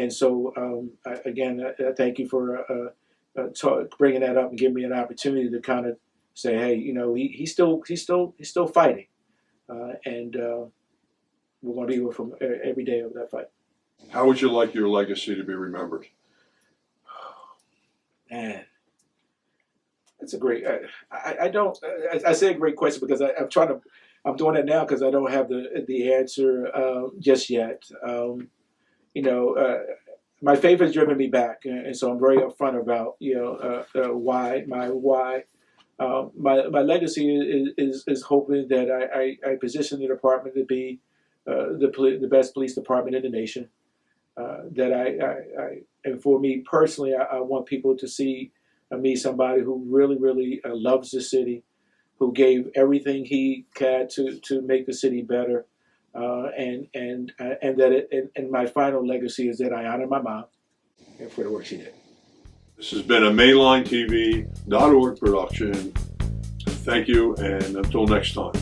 So again, I thank you for bringing that up and giving me an opportunity to kind of say, hey, he's still fighting, and we're going to be with him every day of that fight. How would you like your legacy to be remembered? Man, that's a great. I say a great question because I'm doing it now because I don't have the answer just yet. My faith has driven me back, and so I'm very upfront about why. My legacy is hoping that I position the department to be the best police department in the nation. And for me personally, I want people to see me somebody who really, really loves the city, who gave everything he can to make the city better, and my final legacy is that I honor my mom and for the work she did. This has been a MainlineTV.org production. Thank you, and until next time.